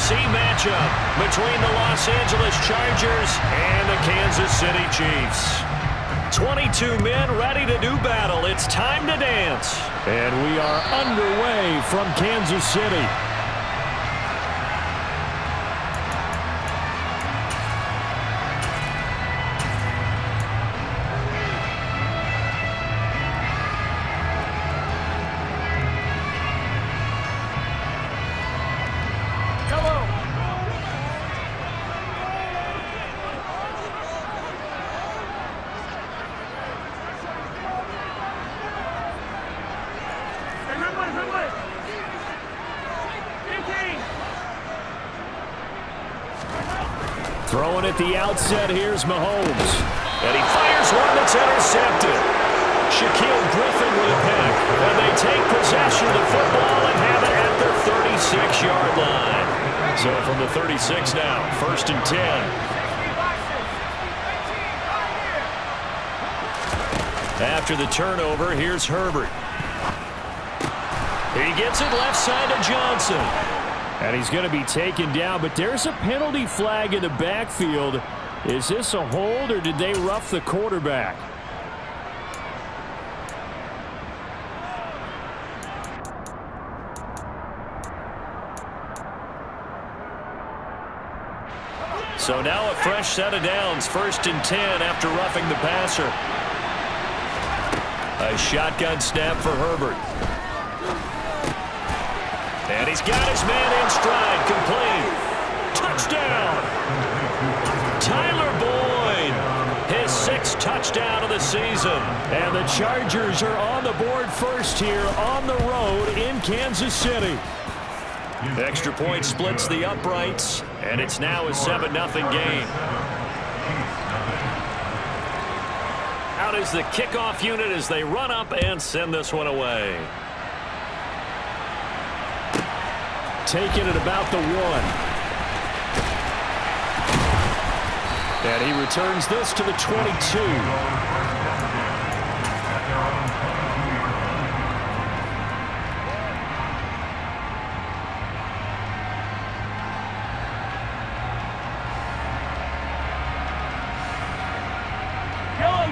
C matchup between the Los Angeles Chargers and the Kansas City Chiefs. 22 men ready to do battle. It's time to dance. And we are underway from Kansas City. Throwing at the outset, here's Mahomes. And he fires one that's intercepted. Shaquille Griffin with a pick. And they take possession of the football and have it at their 36-yard line. So from the 36 now, 1st and 10. After the turnover, here's Herbert. He gets it left side to Johnson. And he's going to be taken down, but there's a penalty flag in the backfield. Is this a hold, or did they rough the quarterback? So now a fresh set of downs, 1st and 10 after roughing the passer. A shotgun snap for Herbert. And he's got his man in stride, complete. Touchdown! Tyler Boyd, his 6th touchdown of the season. And the Chargers are on the board first here on the road in Kansas City. Extra point splits the uprights, and it's now a 7-0 game. Out is the kickoff unit as they run up and send this one away. Taking it about the 1. And he returns this to the 22.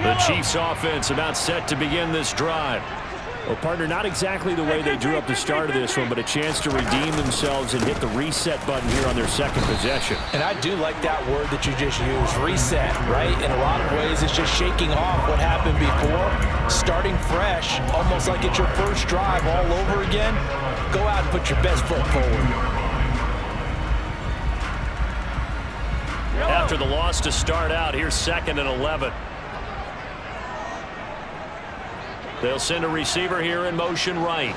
The Chiefs offense about set to begin this drive. Well, partner, not exactly the way they drew up the start of this one, but a chance to redeem themselves and hit the reset button here on their 2nd possession. And I do like that word that you just used, reset, right? In a lot of ways, it's just shaking off what happened before, starting fresh, almost like it's your first drive all over again. Go out and put your best foot forward. After the loss to start out, here's 2nd and 11. They'll send a receiver here in motion right.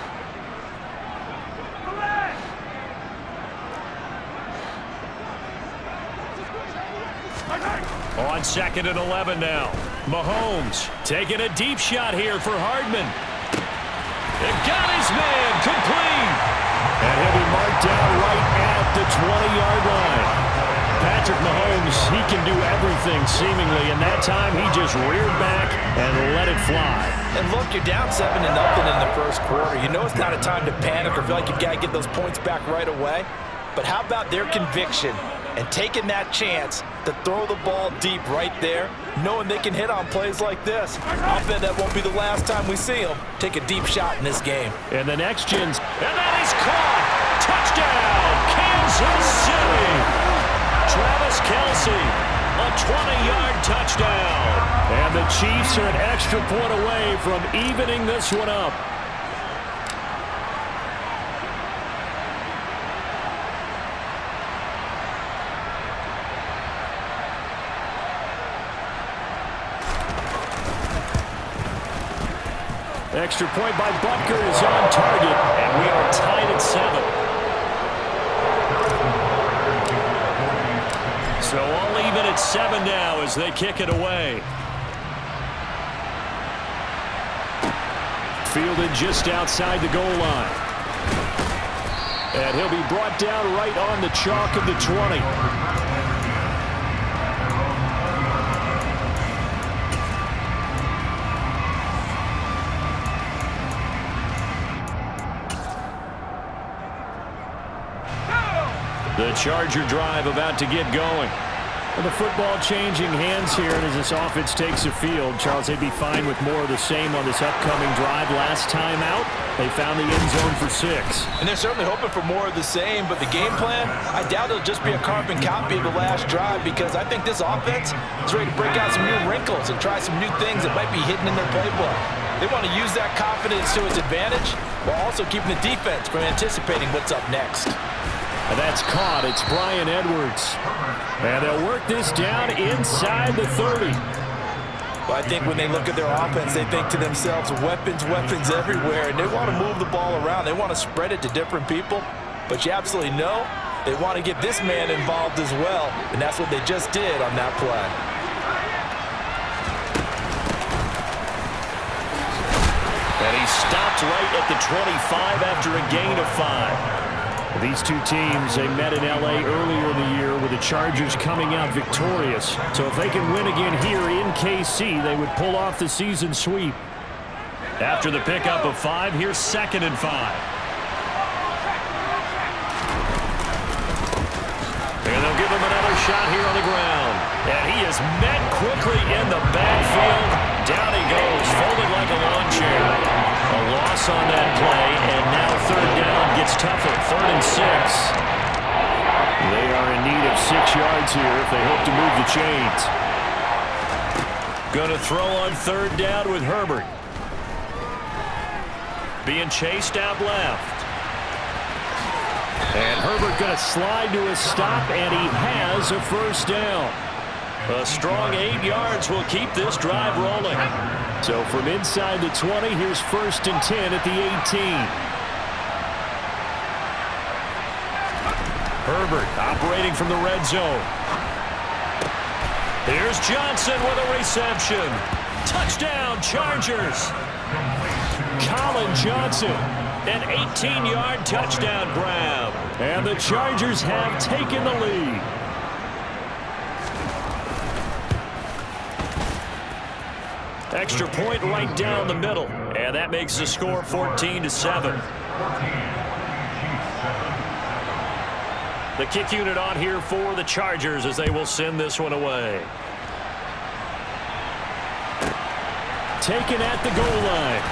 On 2nd and 11 now. Mahomes taking a deep shot here for Hardman. And got his man complete. And he'll be marked down right at the 20-yard line. Patrick Mahomes, he can do everything seemingly, and that time he just reared back and let it fly. And look, you're down 7-0 in the 1st quarter. You know it's not a time to panic or feel like you've got to get those points back right away. But how about their conviction and taking that chance to throw the ball deep right there, knowing they can hit on plays like this? I'll bet that won't be the last time we see them take a deep shot in this game. And the next gen's. And that is caught. Touchdown, Kansas City. Travis Kelce, a 20-yard touchdown. And the Chiefs are an extra point away from evening this one up. Extra point by Butker is on target, and we are tied at 7. So all even at 7 now as they kick it away. Fielded just outside the goal line. And he'll be brought down right on the chalk of the 20. The Charger drive about to get going. Well, the football changing hands here, and as this offense takes the field, Charles, they'd be fine with more of the same on this upcoming drive. Last time out, they found the end zone for 6. And they're certainly hoping for more of the same, but the game plan, I doubt it'll just be a carbon copy of the last drive, because I think this offense is ready to break out some new wrinkles and try some new things that might be hidden in their playbook. They want to use that confidence to its advantage while also keeping the defense from anticipating what's up next. And that's caught. It's Bryan Edwards. And they'll work this down inside the 30. Well, I think when they look at their offense, they think to themselves, weapons, weapons everywhere, and they want to move the ball around. They want to spread it to different people, but you absolutely know they want to get this man involved as well, and that's what they just did on that play. And he stopped right at the 25 after a gain of 5. These two teams, they met in L.A. earlier in the year with the Chargers coming out victorious. So if they can win again here in KC, they would pull off the season sweep. After the pickup of 5, here's 2nd and 5. And they'll give him another shot here on the ground. And he is met quickly in the backfield. Down he goes, folded like a lawn chair. A loss on that play, and now 3rd down gets tougher. 3rd and 6. They are in need of 6 yards here if they hope to move the chains. Going to throw on 3rd down with Herbert. Being chased out left. And Herbert going to slide to a stop, and he has a 1st down. A strong 8 yards will keep this drive rolling. So from inside the 20, here's 1st and 10 at the 18. Herbert operating from the red zone. Here's Johnson with a reception. Touchdown, Chargers. Colin Johnson, an 18-yard touchdown grab. And the Chargers have taken the lead. Extra point right down the middle, and that makes the score 14-7. The kick unit on here for the Chargers as they will send this one away. Taken at the goal line.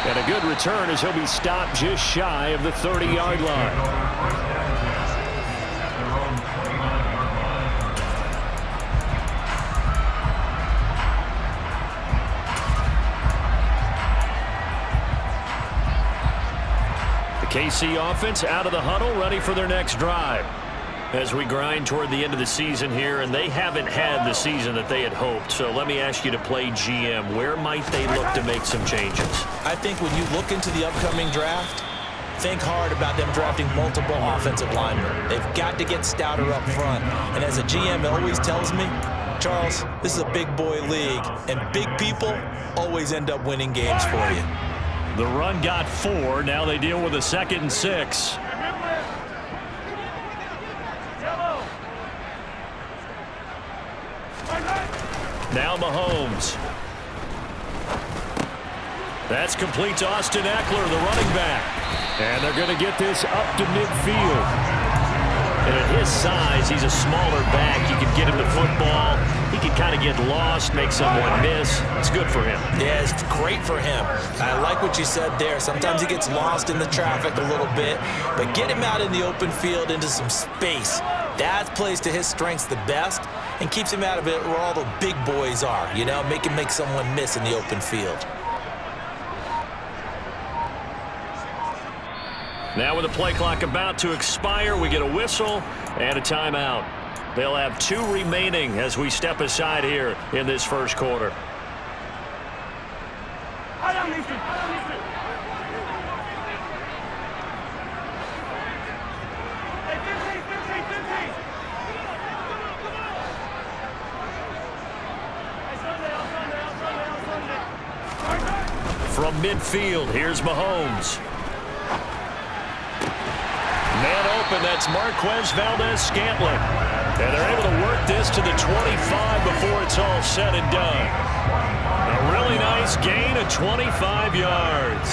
And a good return as he'll be stopped just shy of the 30-yard line. KC offense out of the huddle, ready for their next drive. As we grind toward the end of the season here, and they haven't had the season that they had hoped. So let me ask you to play GM. Where might they look to make some changes? I think when you look into the upcoming draft, think hard about them drafting multiple offensive linemen. They've got to get stouter up front. And as a GM, it always tells me, Charles, this is a big boy league, and big people always end up winning games for you. The run got 4. Now they deal with a 2nd and 6. Now Mahomes. That's complete to Austin Eckler, the running back. And they're going to get this up to midfield. And at his size, he's a smaller back. You can get him the football. He can kind of get lost, make someone miss. It's good for him. Yeah, it's great for him. I like what you said there. Sometimes he gets lost in the traffic a little bit, but get him out in the open field into some space. That plays to his strengths the best and keeps him out of it where all the big boys are, you know, make him make someone miss in the open field. Now with the play clock about to expire, we get a whistle and a timeout. They'll have 2 remaining as we step aside here in this first quarter. From midfield, here's Mahomes. Man open, that's Marquez Valdez-Scantling. And they're able to work this to the 25 before it's all said and done. A really nice gain of 25 yards.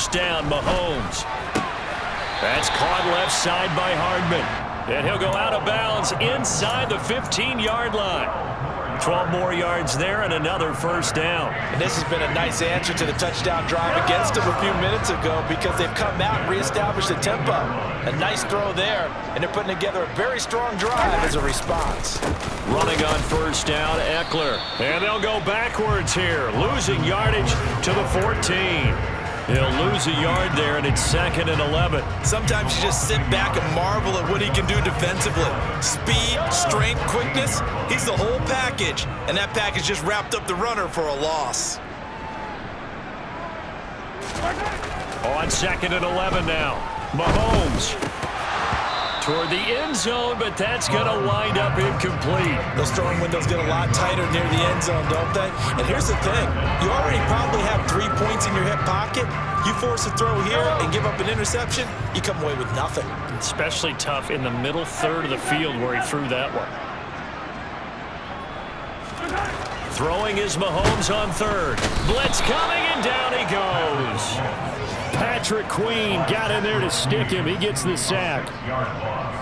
first down. Mahomes. That's caught left side by Hardman. And he'll go out of bounds inside the 15-yard line. 12 more yards there and another first down. And this has been a nice answer to the touchdown drive against them a few minutes ago because they've come out and reestablished the tempo. A nice throw there, and they're putting together a very strong drive as a response. Running on first down, Eckler. And they'll go backwards here, losing yardage to the 14. He'll lose a yard there, and it's 2nd and 11. Sometimes you just sit back and marvel at what he can do defensively. Speed, strength, quickness, he's the whole package. And that package just wrapped up the runner for a loss. On 2nd and 11 now. Mahomes toward the end zone, but that's going to wind up incomplete. Those throwing windows get a lot tighter near the end zone, don't they? And here's the thing. You already probably have 3 points in your hip pocket. You force a throw here and give up an interception, you come away with nothing. Especially tough in the middle third of the field where he threw that one. Throwing is Mahomes on third. Blitz coming, and down he goes. Patrick Queen got in there to stick him. He gets the sack.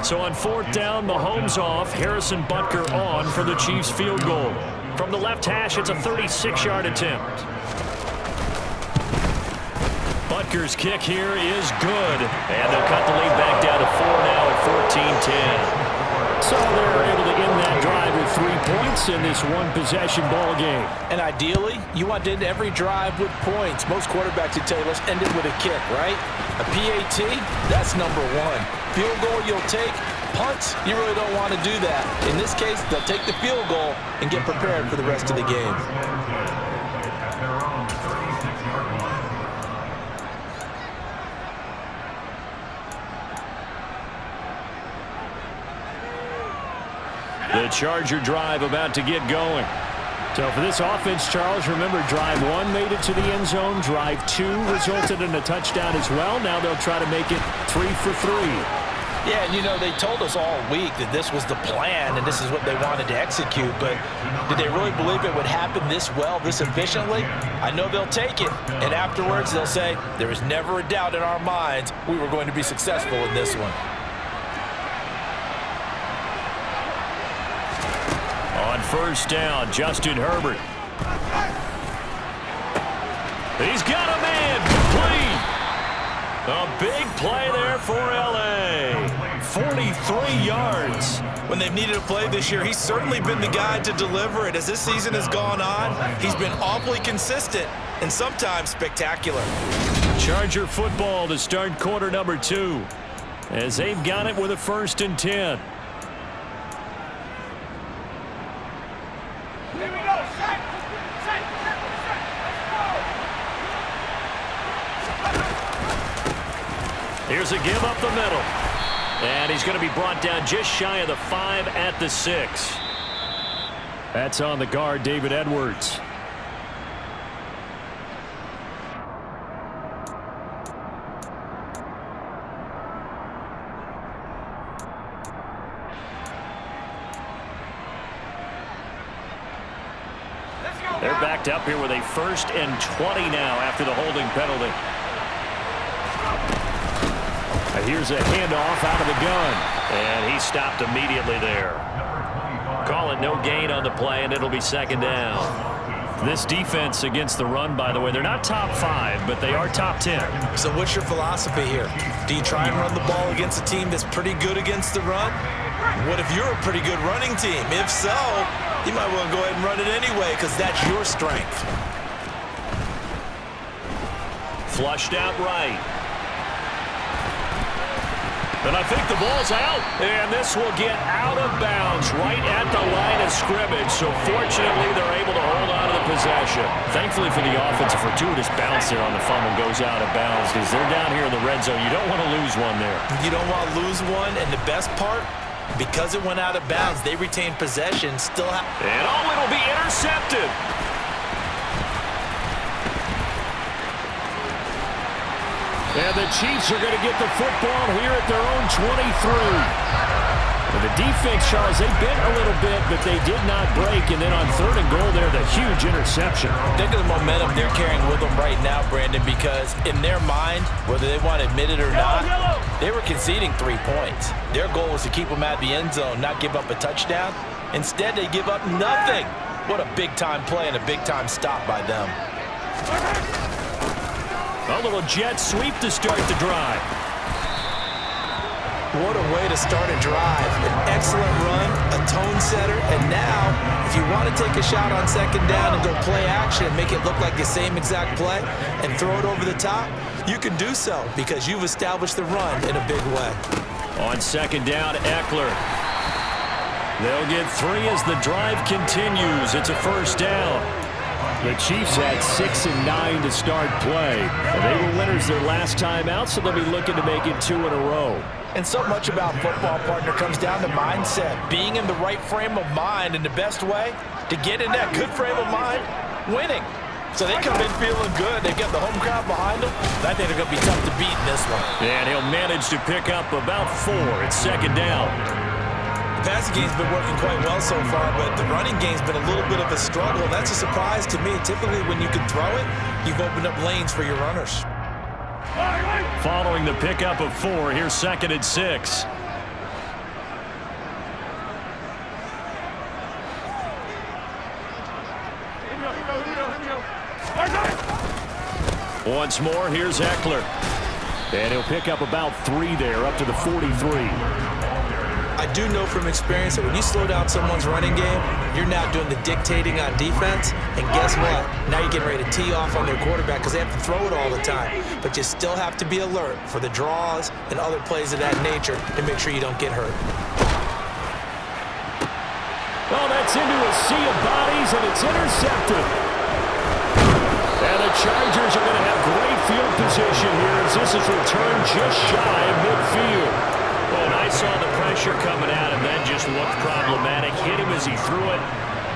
So on 4th down, Mahomes off. Harrison Butker on for the Chiefs field goal. From the left hash, it's a 36-yard attempt. Butker's kick here is good. And they'll cut the lead back down to 4 now at 14-10. So they're able to end that drive with 3 points in this one-possession ball game. And ideally, you want to end every drive with points. Most quarterbacks would tell you, let's end it with a kick, right? A PAT, that's number 1. Field goal you'll take. Punts, you really don't want to do that. In this case, they'll take the field goal and get prepared for the rest of the game. The Charger drive about to get going. So for this offense, Charles, remember drive 1 made it to the end zone. Drive 2 resulted in a touchdown as well. Now they'll try to make it 3 for 3. Yeah, and you know, they told us all week that this was the plan and this is what they wanted to execute, but did they really believe it would happen this well, this efficiently? I know they'll take it, and afterwards they'll say, there was never a doubt in our minds we were going to be successful in this one. On first down, Justin Herbert. He's got a man complete. A big play there for LA. 43 yards. When they've needed a play this year, he's certainly been the guy to deliver it. As this season has gone on, he's been awfully consistent and sometimes spectacular. Charger football to start quarter number 2 as they've got it with a 1st and 10. Here's a give up the middle. And he's going to be brought down just shy of the 5 at the 6. That's on the guard, David Edwards. They're backed up here with a 1st and 20 now after the holding penalty. Here's a handoff out of the gun. And he stopped immediately there. Call it no gain on the play, and it'll be 2nd down. This defense against the run, by the way, they're not top 5, but they are top 10. So what's your philosophy here? Do you try and run the ball against a team that's pretty good against the run? What if you're a pretty good running team? If so, you might want to go ahead and run it anyway because that's your strength. Flushed out right. And I think the ball's out. And this will get out of bounds right at the line of scrimmage. So fortunately, they're able to hold on to the possession. Thankfully for the offense, a fortuitous bounce there on the fumble goes out of bounds because they're down here in the red zone. You don't want to lose one there. You don't want to lose one. And the best part, because it went out of bounds, they retained possession. And it'll be intercepted. And the Chiefs are going to get the football here at their own 23. The defense, Charles, they bent a little bit, but they did not break. And then on 3rd and goal there, the huge interception. Think of the momentum they're carrying with them right now, Brandon, because in their mind, whether they want to admit it or not, they were conceding 3 points. Their goal was to keep them out of the end zone, not give up a touchdown. Instead, they give up nothing. What a big-time play and a big-time stop by them. A little jet sweep to start the drive. What a way to start a drive. An excellent run, a tone setter, and now, if you want to take a shot on 2nd down and go play action and make it look like the same exact play and throw it over the top, you can do so because you've established the run in a big way. On 2nd down, Eckler. They'll get 3 as the drive continues. It's a 1st down. The Chiefs had 6 and 9 to start play. And they were winners their last time out, so they'll be looking to make it 2 in a row. And so much about football, partner, comes down to mindset. Being in the right frame of mind, and the best way to get in that good frame of mind, winning. So they come in feeling good. They've got the home crowd behind them. I think they're going to be tough to beat in this one. And he'll manage to pick up about 4. It's 2nd down. The passing game's been working quite well so far, but the running game's been a little bit of a struggle. That's a surprise to me. Typically, when you can throw it, you've opened up lanes for your runners. Following the pickup of 4, here's 2nd and 6. Once more, here's Eckler. And he'll pick up about 3 there, up to the 43. I do know from experience that when you slow down someone's running game, you're now doing the dictating on defense. And guess what? Now you're getting ready to tee off on their quarterback because they have to throw it all the time. But you still have to be alert for the draws and other plays of that nature to make sure you don't get hurt. Well, that's into a sea of bodies, and it's intercepted. And the Chargers are going to have great field position here as this is returned just shy of midfield. Well, and I saw the pressure coming at him. That just looked problematic. Hit him as he threw it,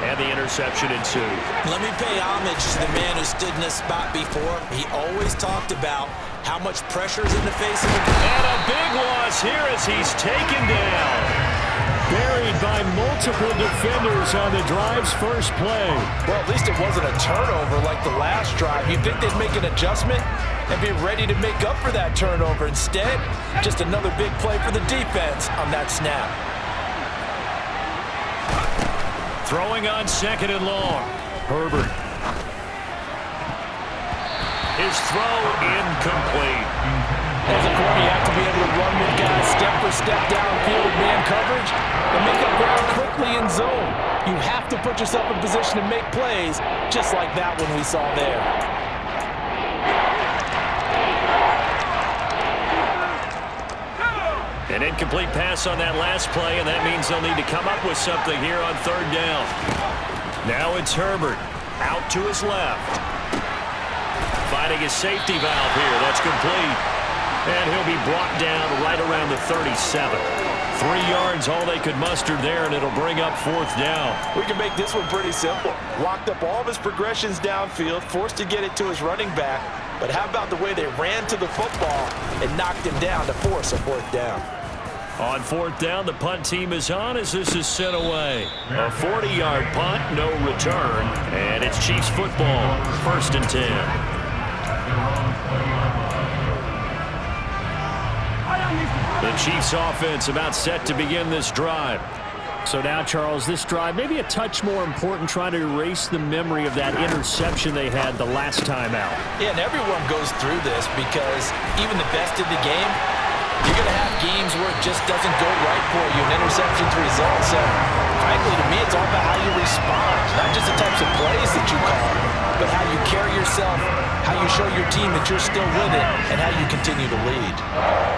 and the interception ensued. Let me pay homage to the man who stood in this spot before. He always talked about how much pressure is in the face of the guy. And a big loss here as he's taken down. Buried by multiple defenders on the drive's first play. Well, at least it wasn't a turnover like the last drive. You'd think they'd make an adjustment and be ready to make up for that turnover. Instead, just another big play for the defense on that snap. Throwing on 2nd and long. Herbert. His throw incomplete. As a corner, you have to be able to run with guys step for step downfield with man coverage and make up ground quickly in zone. You have to put yourself in position to make plays just like that one we saw there. An incomplete pass on that last play, and that means they'll need to come up with something here on 3rd down. Now it's Herbert out to his left. Finding his safety valve here. That's complete. And he'll be brought down right around the 37. 3 yards, all they could muster there, and it'll bring up 4th down. We can make this one pretty simple. Locked up all of his progressions downfield, forced to get it to his running back. But how about the way they ran to the football and knocked him down to force a 4th down? On 4th down, the punt team is on as this is sent away. A 40-yard punt, no return, and it's Chiefs football, 1st and 10. The Chiefs offense about set to begin this drive. So now, Charles, this drive maybe a touch more important, trying to erase the memory of that interception they had the last time out. Yeah, and everyone goes through this because even the best in the game, you're going to have games where it just doesn't go right for you, an interception's result. So, frankly, to me, it's all about how you respond, not just the types of plays that you call, but how you carry yourself, how you show your team that you're still with it, and how you continue to lead.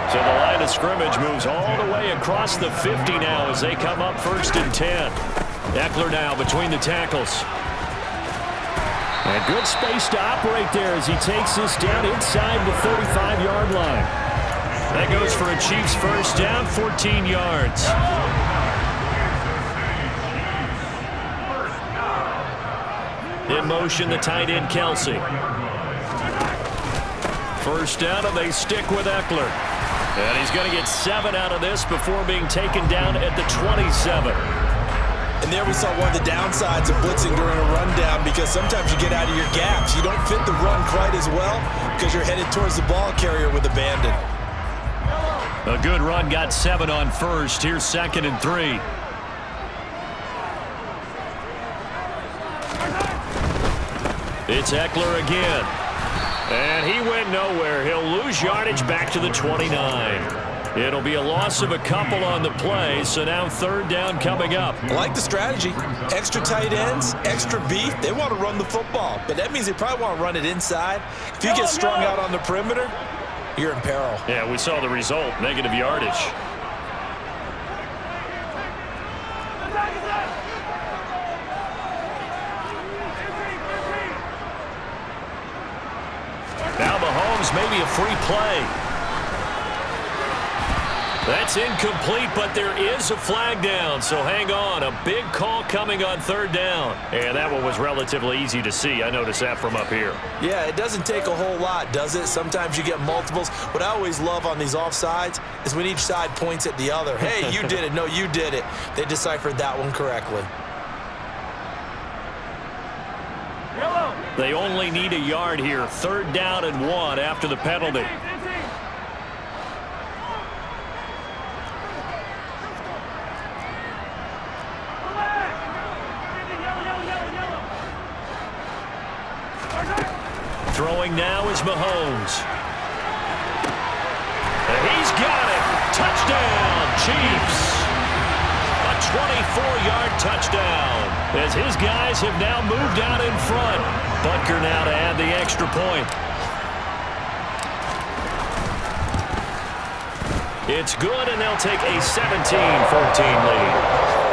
So the line of scrimmage moves all the way across the 50 now as they come up 1st and 10. Eckler now between the tackles. And good space to operate there as he takes this down inside the 35-yard line. That goes for a Chiefs 1st down, 14 yards. In motion, the tight end, Kelsey. 1st down, and they stick with Eckler. And he's going to get 7 out of this before being taken down at the 27. And there we saw one of the downsides of blitzing during a rundown, because sometimes you get out of your gaps. You don't fit the run quite as well because you're headed towards the ball carrier with abandon. A good run got 7 on first. Here's 2nd and 3. It's Eckler again. And he went nowhere. He'll lose yardage back to the 29. It'll be a loss of a couple on the play, so now 3rd down coming up. I like the strategy. Extra tight ends, extra beef. They want to run the football, but that means they probably want to run it inside. If you get strung out on the perimeter, you're in peril. Yeah, we saw the result, negative yardage. Now Mahomes, maybe a free play. That's incomplete, but there is a flag down, so hang on. A big call coming on 3rd down. And that one was relatively easy to see. I noticed that from up here. Yeah, it doesn't take a whole lot, does it? Sometimes you get multiples. What I always love on these offsides is when each side points at the other. Hey, you did it. No, you did it. They deciphered that one correctly. They only need a yard here. 3rd down and 1 after the penalty. Throwing now is Mahomes. And he's got it. Touchdown, Chiefs. A 24-yard touchdown as his guys have now moved out in front. Butker now to add the extra point. It's good, and they'll take a 17-14 lead.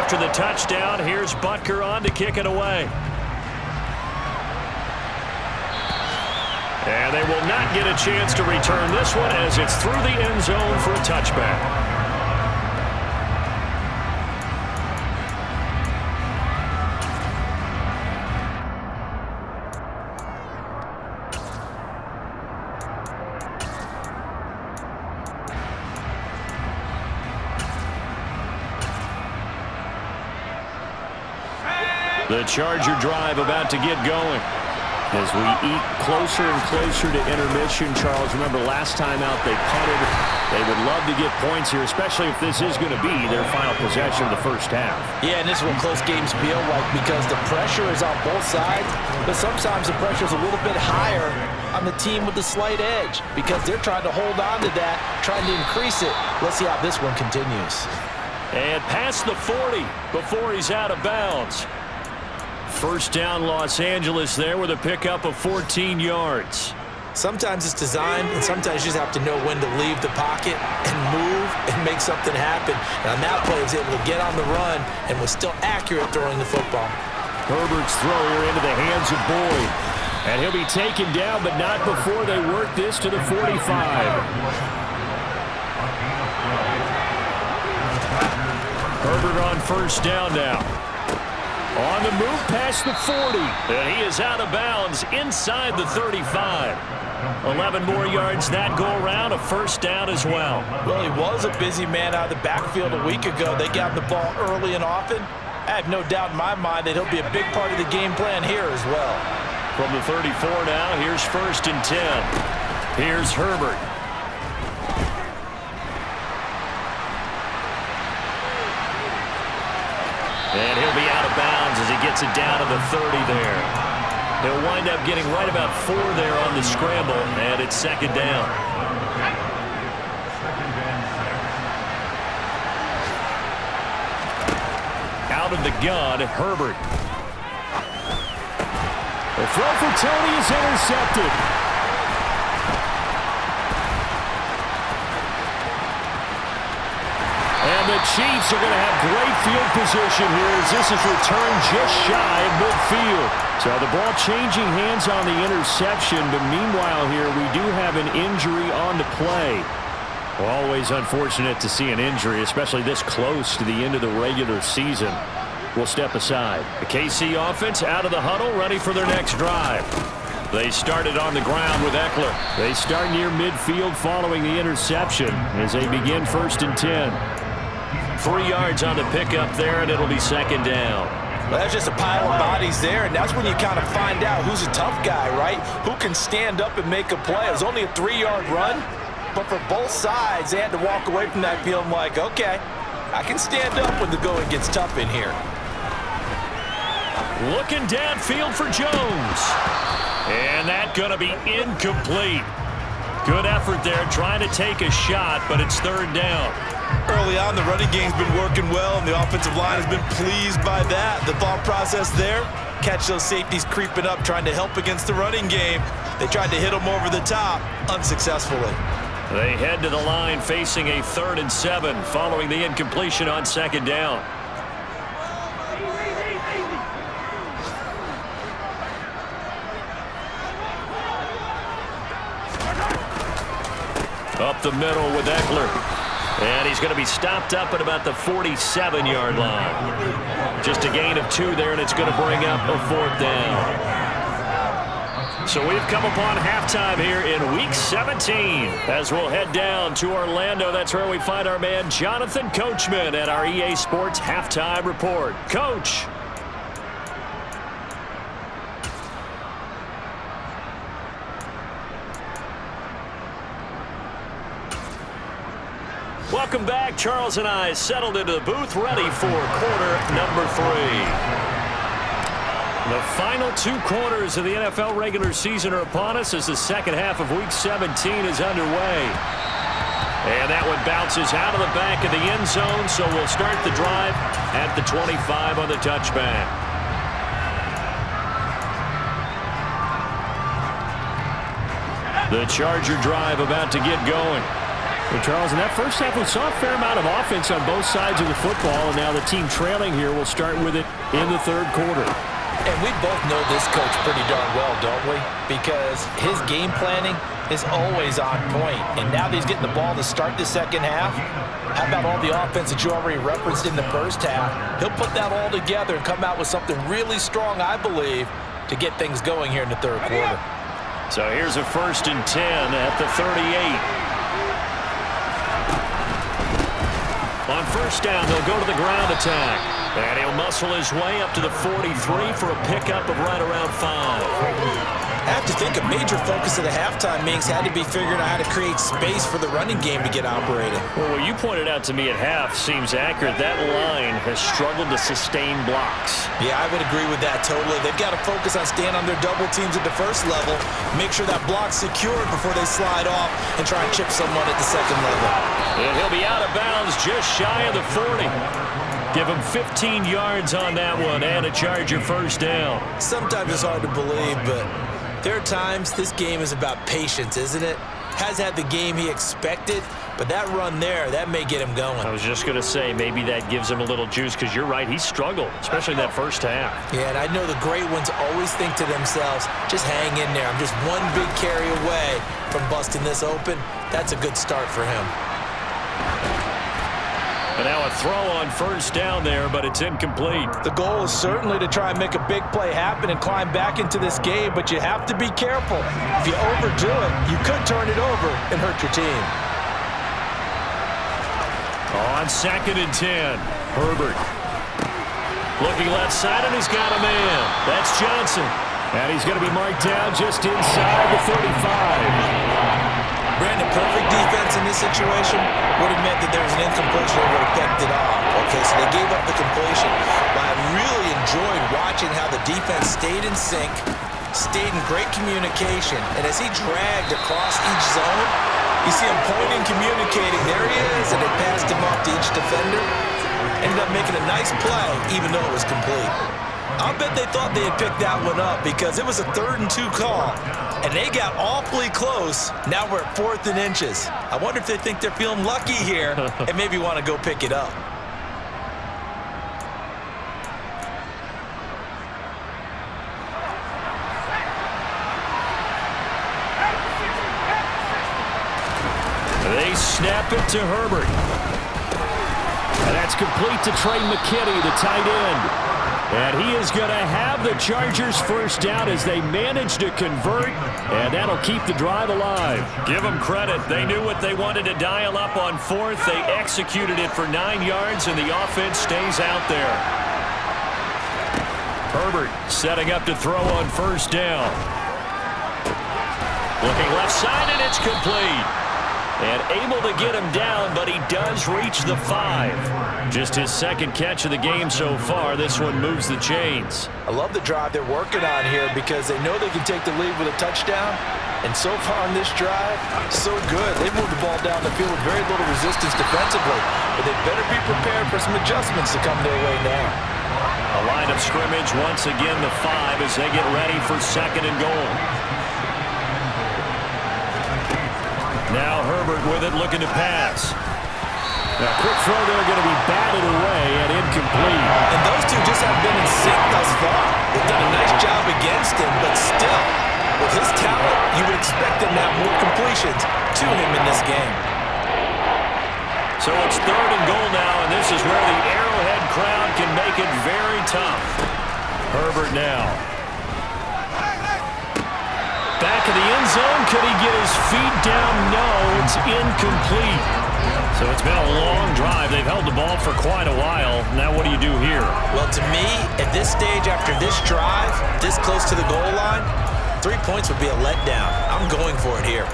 After the touchdown, here's Butker on to kick it away. And they will not get a chance to return this one as it's through the end zone for a touchback. The Charger drive about to get going. As we eat closer and closer to intermission, Charles, remember last time out they punted. They would love to get points here, especially if this is going to be their final possession of the first half. Yeah, and this is what close games feel like, because the pressure is on both sides, but sometimes the pressure is a little bit higher on the team with the slight edge because they're trying to hold on to that, trying to increase it. Let's see how this one continues. And past the 40 before he's out of bounds. First down, Los Angeles there with a pickup of 14 yards. Sometimes it's designed, and sometimes you just have to know when to leave the pocket and move and make something happen. And on that play, he was able to get on the run and was still accurate throwing the football. Herbert's throw here into the hands of Boyd. And he'll be taken down, but not before they work this to the 45. Herbert on first down now. On the move past the 40. And he is out of bounds inside the 35. 11 more yards that go around, a first down as well. Well, he was a busy man out of the backfield a week ago. They got the ball early and often. I have no doubt in my mind that he'll be a big part of the game plan here as well. From the 34 now, here's 1st and 10. Here's Herbert. And he'll be out of bounds as he gets it down to the 30 there. He'll wind up getting right about 4 there on the scramble, and it's 2nd down. Out of the gun, Herbert. The throw for Tony is intercepted. And the Chiefs are going to have great field position here as this is returned just shy of midfield. So the ball changing hands on the interception, but meanwhile here we do have an injury on the play. Well, always unfortunate to see an injury, especially this close to the end of the regular season. will step aside. The KC offense out of the huddle, ready for their next drive. They started on the ground with Eckler. They start near midfield following the interception as they begin 1st and 10. 3 yards on the pickup there, and it'll be 2nd down. Well, that's just a pile of bodies there, and that's when you kind of find out who's a tough guy, right? Who can stand up and make a play. It was only a 3-yard run, but for both sides, they had to walk away from that feeling like, okay, I can stand up when the going gets tough in here. Looking downfield for Jones. And that's going to be incomplete. Good effort there trying to take a shot, but it's 3rd down. Early on, the running game's been working well, and the offensive line has been pleased by that. The thought process there, catch those safeties creeping up, trying to help against the running game. They tried to hit them over the top, unsuccessfully. They head to the line facing a 3rd and 7 following the incompletion on 2nd down. Up the middle with Eckler. And he's going to be stopped up at about the 47-yard line. Just a gain of 2 there, and it's going to bring up a 4th down. So we've come upon halftime here in Week 17. As we'll head down to Orlando, that's where we find our man Jonathan Coachman at our EA Sports Halftime Report. Coach. Welcome back. Charles and I settled into the booth, ready for quarter number 3. The final 2 quarters of the NFL regular season are upon us as the second half of Week 17 is underway. And that one bounces out of the back of the end zone, so we'll start the drive at the 25 on the touchback. The Charger drive about to get going. Well, Charles, in that first half, we saw a fair amount of offense on both sides of the football, and now the team trailing here will start with it in the 3rd quarter. And we both know this coach pretty darn well, don't we? Because his game planning is always on point. And now that he's getting the ball to start the second half, how about all the offense that you already referenced in the first half? He'll put that all together and come out with something really strong, I believe, to get things going here in the 3rd quarter. So here's a 1st and 10 at the 38. On 1st down, they'll go to the ground attack. And he'll muscle his way up to the 43 for a pickup of right around 5. I have to think a major focus of the halftime meetings had to be figuring out how to create space for the running game to get operating. Well, what you pointed out to me at half seems accurate. That line has struggled to sustain blocks. Yeah, I would agree with that totally. They've got to focus on staying on their double teams at the first level, make sure that block's secured before they slide off and try and chip someone at the second level. And he'll be out of bounds just shy of the 40. Give him 15 yards on that one and a Charger 1st down. Sometimes it's hard to believe, but there are times this game is about patience, isn't it? Has had the game he expected, but that run there, that may get him going. I was just going to say, maybe that gives him a little juice, because you're right, he struggled, especially in that first half. Yeah, and I know the great ones always think to themselves, just hang in there. I'm just one big carry away from busting this open. That's a good start for him. And now a throw on 1st down there, but it's incomplete. The goal is certainly to try and make a big play happen and climb back into this game, but you have to be careful. If you overdo it, you could turn it over and hurt your team. On 2nd and 10, Herbert. Looking left side, and he's got a man. That's Johnson. And he's going to be marked down just inside the 35. Brandon, perfect defense in this situation would have meant that there was an incompletion that would have picked it off. Okay, so they gave up the completion. But I really enjoyed watching how the defense stayed in sync, stayed in great communication, and as he dragged across each zone, you see him pointing, communicating. There he is, and they passed him off to each defender. Ended up making a nice play, even though it was complete. I'll bet they thought they had picked that one up because it was a 3rd and 2 call, and they got awfully close. Now we're at 4th and inches. I wonder if they think they're feeling lucky here and maybe want to go pick it up. They snap it to Herbert. And that's complete to Trey McKinney, the tight end. And he is going to have the Chargers first down as they manage to convert, and that'll keep the drive alive. Give them credit. They knew what they wanted to dial up on fourth. They executed it for 9 yards, and the offense stays out there. Herbert setting up to throw on first down. Looking left side, and it's complete. And able to get him down, but he does reach the 5. Just his second catch of the game so far. This one moves the chains. I love the drive they're working on here because they know they can take the lead with a touchdown. And so far on this drive, so good. They moved the ball down the field with very little resistance defensively. But they better be prepared for some adjustments to come their way now. A line of scrimmage once again the 5 as they get ready for second and goal. Now Herbert with it, looking to pass. Now, quick throw there, going to be batted away and incomplete. And those two just have been in sync thus far. They've done a nice job against him, but still, with his talent, you would expect him to have more completions to him in this game. So it's third and goal now, and this is where the Arrowhead crowd can make it very tough. Herbert now. Back in the end zone. Could he get his feet down? No, it's incomplete. So it's been a long drive. They've held the ball for quite a while. Now what do you do here? Well, to me, at this stage after this drive, this close to the goal line, 3 points would be a letdown. I'm going for it here.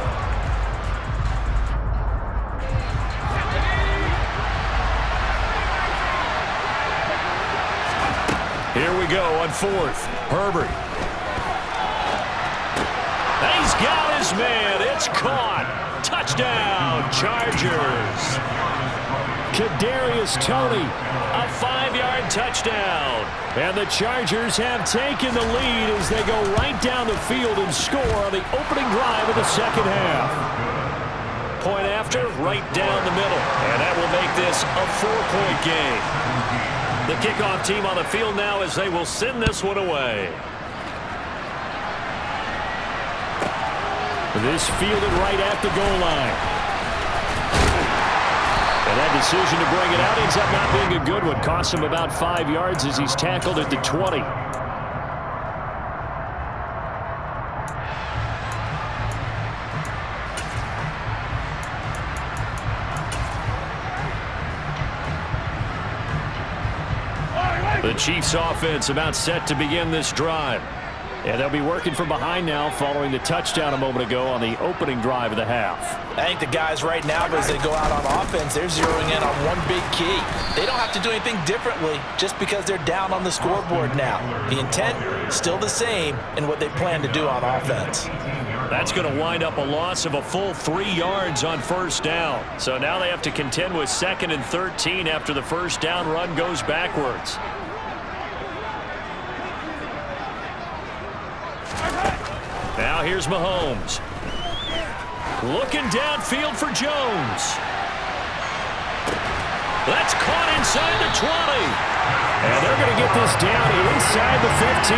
Here we go on fourth. Herbert. He's got his man. It's caught. Touchdown, Chargers. Kadarius Toney, a 5-yard touchdown. And the Chargers have taken the lead as they go right down the field and score on the opening drive of the second half. Point after, right down the middle. And that will make this a 4-point game. The kickoff team on the field now as they will send this one away. This fielded right at the goal line. And that decision to bring it out ends up not being a good one. Costs him about 5 yards as he's tackled at the 20. The Chiefs offense about set to begin this drive. And they'll be working from behind now following the touchdown a moment ago on the opening drive of the half. I think the guys right now, as they go out on offense, they're zeroing in on one big key. They don't have to do anything differently just because they're down on the scoreboard now. The intent is still the same in what they plan to do on offense. That's going to wind up a loss of a full 3 yards on first down. So now they have to contend with 2nd and 13 after the first down run goes backwards. Now here's Mahomes. Looking downfield for Jones. That's caught inside the 20. And they're going to get this down inside the 15.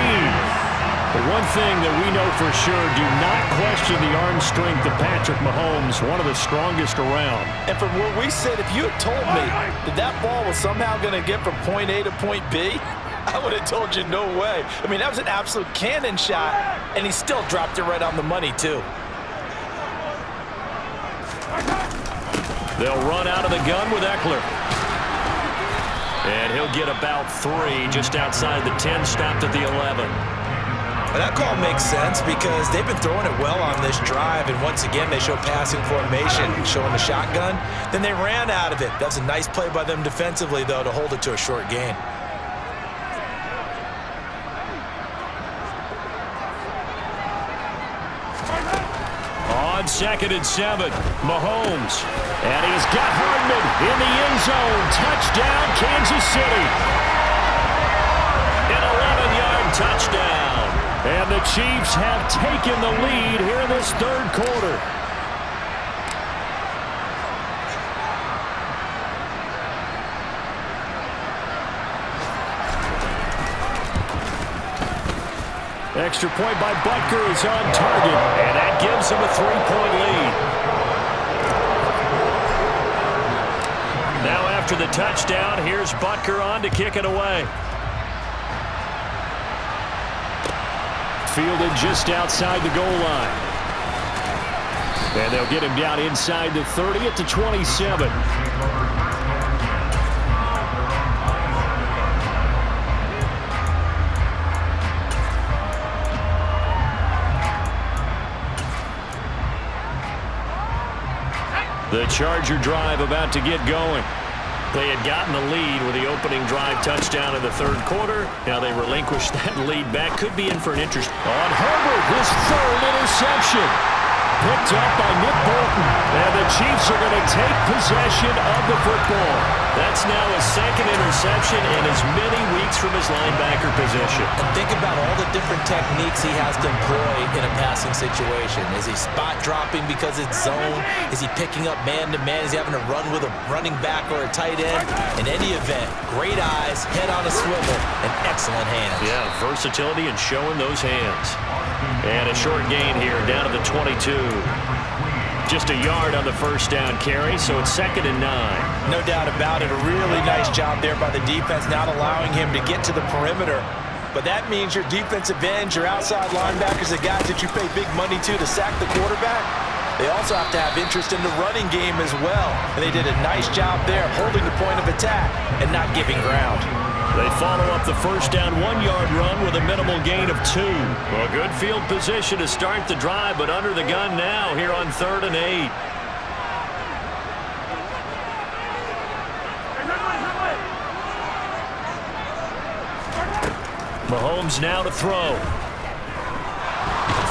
But one thing that we know for sure, do not question the arm strength of Patrick Mahomes, one of the strongest around. And from where we sit, if you had told me that that ball was somehow going to get from point A to point B, I would have told you no way. I mean, that was an absolute cannon shot, and he still dropped it right on the money, too. They'll run out of the gun with Eckler. And he'll get about 3 just outside the 10, stopped at the 11. And that call makes sense because they've been throwing it well on this drive, and once again, they show passing formation, showing the shotgun. Then they ran out of it. That's a nice play by them defensively, though, to hold it to a short gain. On 2nd and 7, Mahomes. And he's got Hardman in the end zone. Touchdown, Kansas City. An 11-yard touchdown. And the Chiefs have taken the lead here in this third quarter. Extra point by Butker is on target. And that gives him a 3-point lead. Now after for the touchdown. Here's Butker on to kick it away. Fielded just outside the goal line. And they'll get him down inside the 30 at the 27. The Charger drive about to get going. They had gotten the lead with the opening drive touchdown in the third quarter. Now they relinquished that lead back. Could be in for an interest. On Herbert, his third interception. Picked up by Nick Bolton. And the Chiefs are going to take possession of the football. That's now his second interception in as many weeks from his linebacker position. And think about all the different techniques he has to employ in a passing situation. Is he spot dropping because it's zone? Is he picking up man-to-man? Is he having to run with a running back or a tight end? In any event, great eyes, head on a swivel, and excellent hands. Yeah, versatility and showing those hands. And a short gain here down to the 22. Just a yard on the first down carry, so it's 2nd and 9. No doubt about it. A really nice job there by the defense, not allowing him to get to the perimeter. But that means your defensive ends, your outside linebackers, the guys that you pay big money to sack the quarterback, they also have to have interest in the running game as well. And they did a nice job there, holding the point of attack and not giving ground. They follow up the first down 1-yard run with a minimal gain of 2. Well, good field position to start the drive, but under the gun now here on 3rd and 8. Mahomes now to throw.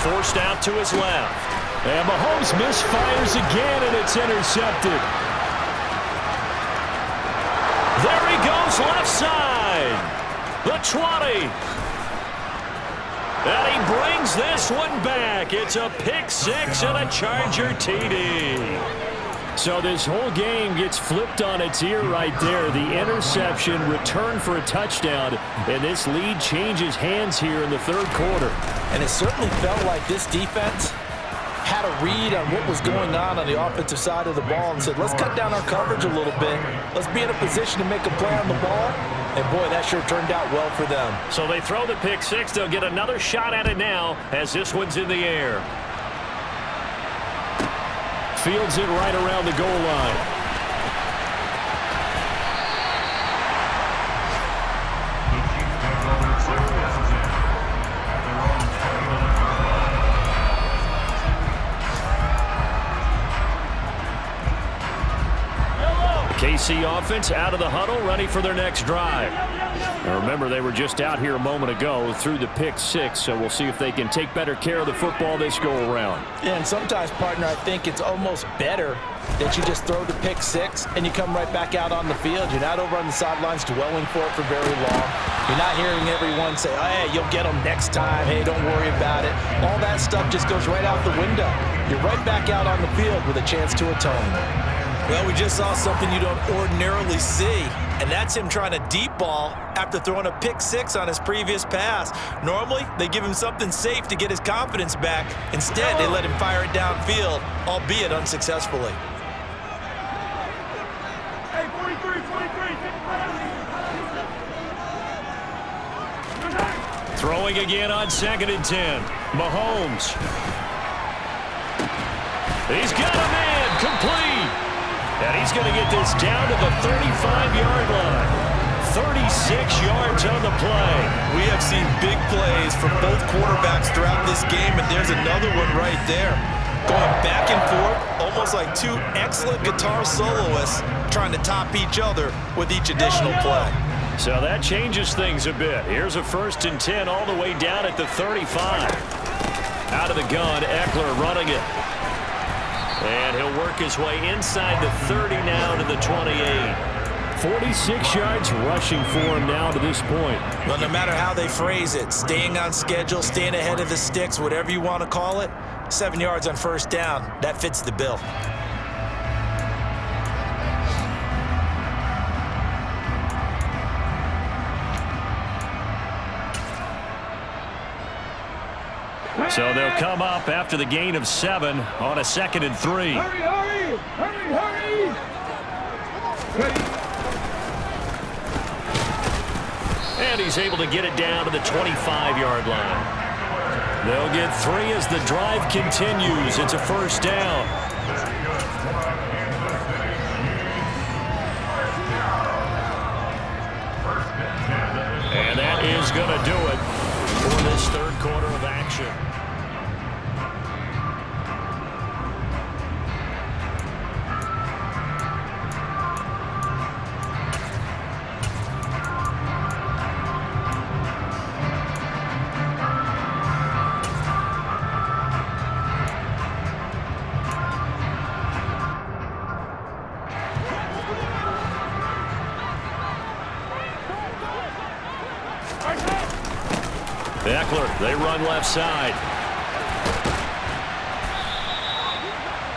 Forced out to his left. And Mahomes misfires again, and it's intercepted. There he goes, left side. The 20. And he brings this one back. It's a pick six and a Charger TD. So this whole game gets flipped on its ear right there. The interception, return for a touchdown, and this lead changes hands here in the third quarter. And it certainly felt like this defense had a read on what was going on the offensive side of the ball and said, let's cut down our coverage a little bit. Let's be in a position to make a play on the ball. And, boy, that sure turned out well for them. So they throw the pick six. They'll get another shot at it now as this one's in the air. Fields it right around the goal line. KC offense out of the huddle, ready for their next drive. Now remember, they were just out here a moment ago through the pick six, so we'll see if they can take better care of the football this go-around. Yeah, and sometimes, partner, I think it's almost better that you just throw the pick six and you come right back out on the field. You're not over on the sidelines dwelling for it for very long. You're not hearing everyone say, oh, hey, you'll get them next time. Hey, don't worry about it. All that stuff just goes right out the window. You're right back out on the field with a chance to atone. Well, we just saw something you don't ordinarily see, and that's him trying to deep ball after throwing a pick six on his previous pass. Normally, they give him something safe to get his confidence back. Instead, they let him fire it downfield, albeit unsuccessfully. Hey, 43. Throwing again on 2nd and 10. Mahomes. He's got a man, complete. And he's going to get this down to the 35-yard line. 36 yards on the play. We have seen big plays from both quarterbacks throughout this game, and there's another one right there. Going back and forth, almost like two excellent guitar soloists trying to top each other with each additional play. So that changes things a bit. Here's a 1st and 10 all the way down at the 35. Out of the gun, Eckler running it. And he'll work his way inside the 30 now to the 28. 46 yards rushing for him now to this point. Well, no matter how they phrase it, staying on schedule, staying ahead of the sticks, whatever you want to call it, 7 yards on first down, that fits the bill. So they'll come up after the gain of 7 on a 2nd and 3. Hurry! Ready? And he's able to get it down to the 25-yard line. They'll get 3 as the drive continues. It's a first down. And that is going to do it for this third quarter of action. Eckler, they run left side.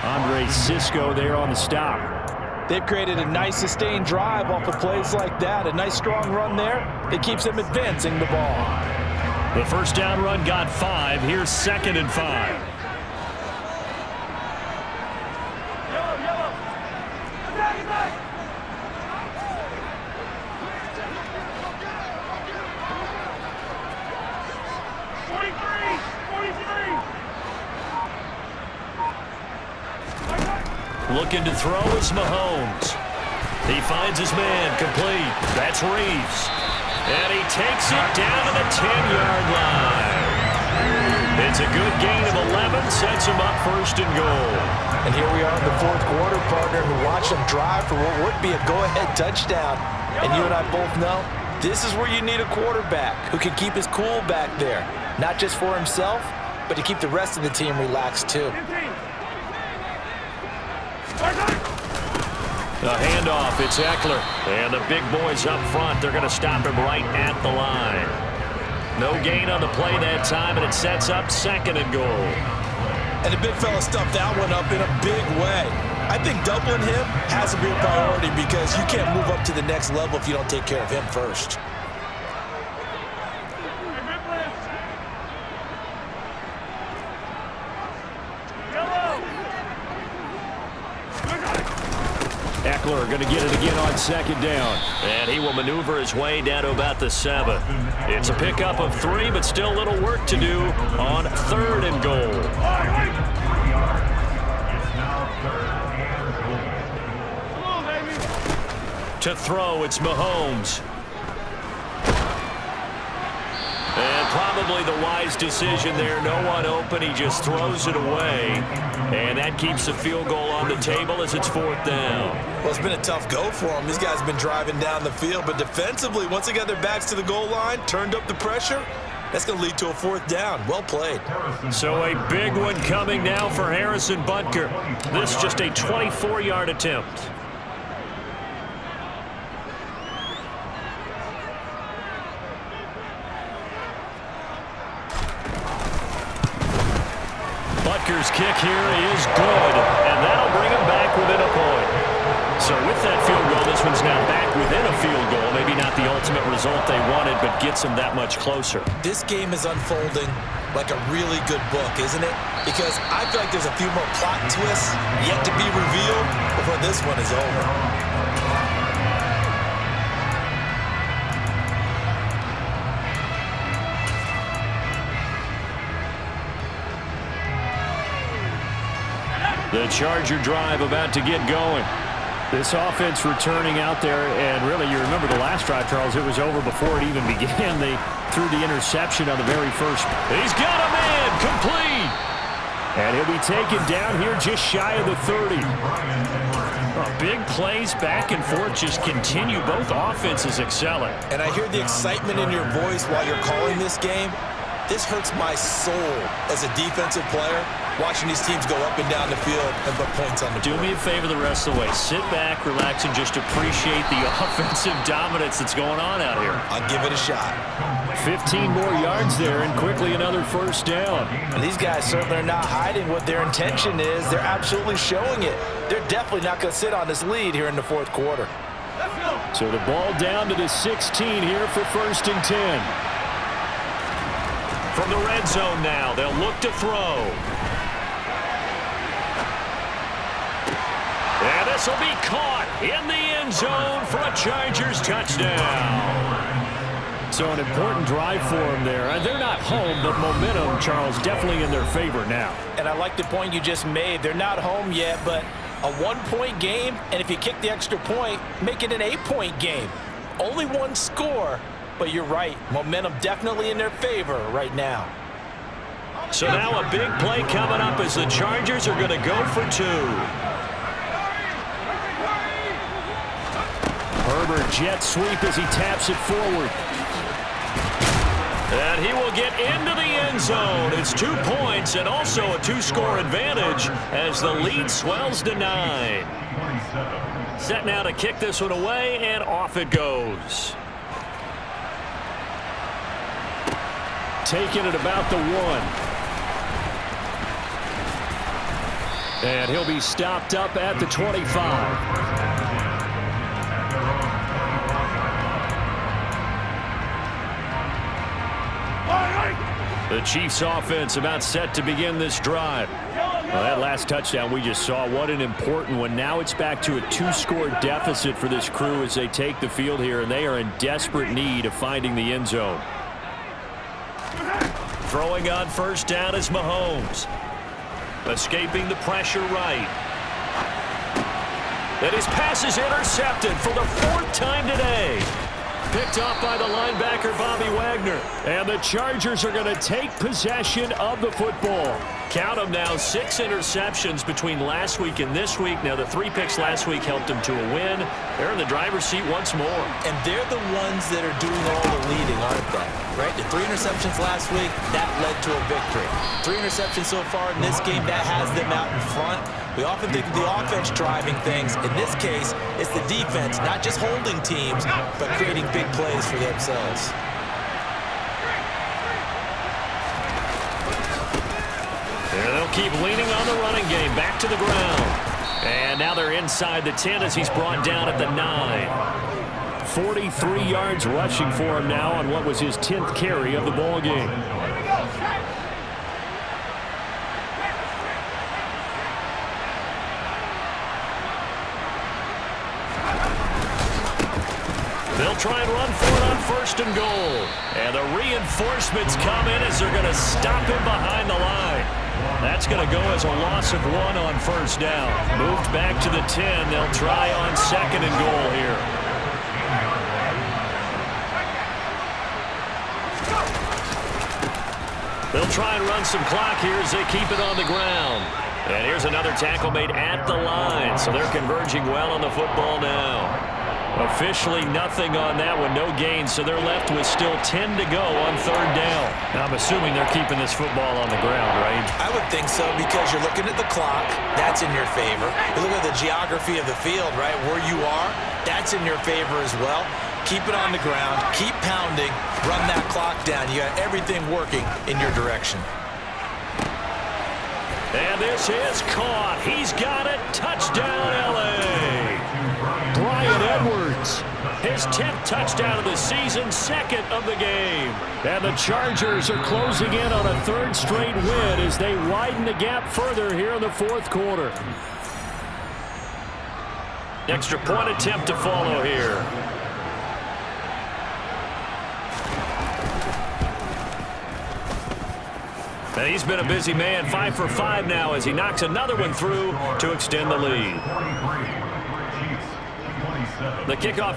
Andre Cisco there on the stop. They've created a nice sustained drive off of plays like that. A nice strong run there that keeps them advancing the ball. The first down run got 5. Here's 2nd and 5. Looking to throw is Mahomes. He finds his man, complete. That's Reeves. And he takes it down to the 10-yard line. It's a good gain of 11, sets him up 1st and goal. And here we are in the fourth quarter, partner, and we watch them drive for what would be a go-ahead touchdown. And you and I both know this is where you need a quarterback who can keep his cool back there. Not just for himself, but to keep the rest of the team relaxed too. The handoff, it's Eckler. And the big boys up front, they're going to stop him right at the line. No gain on the play that time, and it sets up 2nd and goal. And the big fella stuffed that one up in a big way. I think doubling him has to be a priority because you can't move up to the next level if you don't take care of him first. Eckler going to get it again on 2nd down. And he will maneuver his way down to about the 7. It's a pickup of 3, but still a little work to do on 3rd and goal. To throw, it's Mahomes. And probably the wise decision there. No one open. He just throws it away. And that keeps the field goal on the table as it's 4th down. Well, it's been a tough go for them. These guys have been driving down the field. But defensively, once they got their backs to the goal line, turned up the pressure, that's going to lead to a 4th down. Well played. So a big one coming now for Harrison Butker. This just a 24-yard attempt. Butker's kick here is good, and that'll bring him back within a point. So with that field goal, this one's now back within a field goal. Maybe not the ultimate result they wanted, but gets them that much closer. This game is unfolding like a really good book, isn't it? Because I feel like there's a few more plot twists yet to be revealed before this one is over. The Charger drive about to get going. This offense returning out there, and really, you remember the last drive, Charles, it was over before it even began. They threw the interception on the very first. He's got a man, complete. And he'll be taken down here just shy of the 30. Big plays back and forth just continue. Both offenses excelling. And I hear the excitement in your voice while you're calling this game. This hurts my soul as a defensive player, watching these teams go up and down the field and put points on the board. Do me a favor the rest of the way. Sit back, relax, and just appreciate the offensive dominance that's going on out here. I'll give it a shot. 15 more yards there, and quickly another first down. And these guys certainly are not hiding what their intention is. They're absolutely showing it. They're definitely not going to sit on this lead here in the fourth quarter. So the ball down to the 16 here for 1st and 10. From the red zone now, they'll look to throw. And this will be caught in the end zone for a Chargers touchdown. So an important drive for them there. And they're not home, but momentum, Charles, definitely in their favor now. And I like the point you just made. They're not home yet, but a 1-point game, and if you kick the extra point, make it an 8-point game. Only one score, but you're right. Momentum definitely in their favor right now. So now a big play coming up as the Chargers are going to go for 2. Herbert jet sweep as he taps it forward. And he will get into the end zone. It's 2 points and also a 2-score advantage as the lead swells to 9. Set now to kick this one away, and off it goes. Taking it about the 1. And he'll be stopped up at the 25. The Chiefs offense about set to begin this drive. Well, that last touchdown we just saw, what an important one. Now it's back to a 2-score deficit for this crew as they take the field here, and they are in desperate need of finding the end zone. Throwing on first down is Mahomes. Escaping the pressure right. And his pass is intercepted for the 4th time today. Picked off by the linebacker, Bobby Wagner. And the Chargers are going to take possession of the football. Count them now, 6 interceptions between last week and this week. Now, the 3 picks last week helped them to a win. They're in the driver's seat once more. And they're the ones that are doing all the leading, aren't they? Right? The 3 interceptions last week, that led to a victory. 3 interceptions so far in this game, that has them out in front. We often think of the offense driving things. In this case, it's the defense, not just holding teams, but creating big plays for themselves. And they'll keep leaning on the running game. Back to the ground. And now they're inside the 10 as he's brought down at the 9. 43 yards rushing for him now on what was his 10th carry of the ball game. They'll try and run for it on 1st and goal. And the reinforcements come in as they're going to stop him behind the line. That's going to go as a loss of 1 on 1st down. Moved back to the 10. They'll try on 2nd and goal here. They'll try and run some clock here as they keep it on the ground. And here's another tackle made at the line. So they're converging well on the football now. Officially nothing on that one, no gain, so they're left with still 10 to go on 3rd down. Now, I'm assuming they're keeping this football on the ground, right? I would think so because you're looking at the clock. That's in your favor. You look at the geography of the field, right? Where you are, that's in your favor as well. Keep it on the ground. Keep pounding. Run that clock down. You got everything working in your direction. And this is caught. He's got it. Touchdown, L.A. Bryan Edwards. His 10th touchdown of the season, 2nd of the game. And the Chargers are closing in on a 3rd straight win as they widen the gap further here in the 4th quarter. Extra point attempt to follow here. And he's been a busy man, 5 for 5 now as he knocks another one through to extend the lead. The kickoff